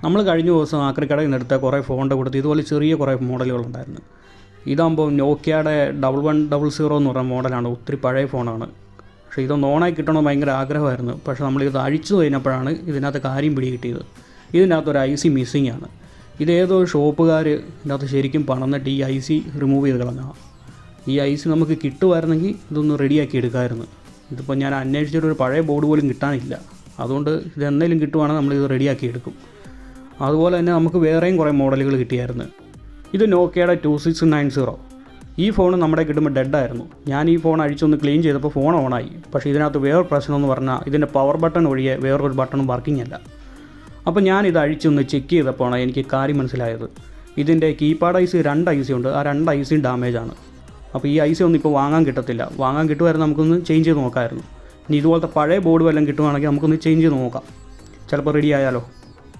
നമ്മൾ കഴിഞ്ഞ ദിവസം ആക്രിക്കടയിൽ നിന്ന് എടുത്ത കുറേ ഫോണിൻ്റെ കൂട്ടത്തിൽ ഇതുപോലെ ചെറിയ കുറേ മോഡലുകളുണ്ടായിരുന്നു. ഇതാകുമ്പോൾ നോക്കിയയുടെ 1100 എന്ന് പറഞ്ഞ മോഡലാണ്. ഒത്തിരി പഴയ ഫോണാണ്. പക്ഷേ ഇതൊന്ന് ഓണായി കിട്ടണമെന്ന് ഭയങ്കര ആഗ്രഹമായിരുന്നു. പക്ഷേ നമ്മളിത് അഴിച്ചു കഴിഞ്ഞപ്പോഴാണ് ഇതിനകത്ത് കാര്യം പിടികിട്ടിയത്. ഇതിനകത്തൊരു ഐ സി മിസ്സിംഗ് ആണ്. ഇതേതോ ഷോപ്പുകാർ ഇതിനകത്ത് ശരിക്കും പണന്നിട്ട് ഈ ഐ സി റിമൂവ് ചെയ്ത് കളഞ്ഞാൽ ഈ ഐ സി നമുക്ക് കിട്ടുമായിരുന്നെങ്കിൽ ഇതൊന്ന് റെഡിയാക്കി എടുക്കാമായിരുന്നു. ഇതിപ്പോൾ ഞാൻ അന്വേഷിച്ചിട്ടൊരു പഴയ ബോർഡ് പോലും കിട്ടാനില്ല. അതുകൊണ്ട് ഇതെന്തെങ്കിലും കിട്ടുവാണെങ്കിൽ നമ്മളിത് റെഡിയാക്കി എടുക്കും. അതുപോലെ തന്നെ നമുക്ക് വേറെയും കുറേ മോഡലുകൾ കിട്ടിയായിരുന്നു. ഇത് നോക്കിയയുടെ 2690. ഈ ഫോൺ നമ്മുടെ കിട്ടുമ്പോൾ ഡെഡായിരുന്നു. ഞാൻ ഈ ഫോൺ അഴിച്ചൊന്ന് ക്ലീൻ ചെയ്തപ്പോൾ ഫോൺ ഓണായി. പക്ഷേ ഇതിനകത്ത് വേറൊരു പ്രശ്നമെന്ന് പറഞ്ഞാൽ ഇതിൻ്റെ പവർ ബട്ടൺ ഒഴികെ വേറൊരു ബട്ടണും വർക്കിംഗ് അല്ല. അപ്പോൾ ഞാനിത് അഴിച്ചൊന്ന് ചെക്ക് ചെയ്തപ്പോഴാണ് എനിക്ക് കാര്യം മനസ്സിലായത്. ഇതിൻ്റെ keypad I C 2 I C ഉണ്ട്. ആ 2 ഐ സിയും ഡാമേജാണ്. അപ്പോൾ ഈ ഐ സി ഒന്നും ഇപ്പോൾ വാങ്ങാൻ കിട്ടത്തില്ല. വാങ്ങാൻ കിട്ടുമായിരുന്നു നമുക്കൊന്ന് ചേഞ്ച് ചെയ്ത് നോക്കാമായിരുന്നു. ഇനി ഇതുപോലത്തെ പഴയ ബോർഡ് വല്ലതും കിട്ടുവാണെങ്കിൽ നമുക്കൊന്ന് ചേഞ്ച് ചെയ്ത് നോക്കാം. ചിലപ്പോൾ റെഡി ആയാലോ.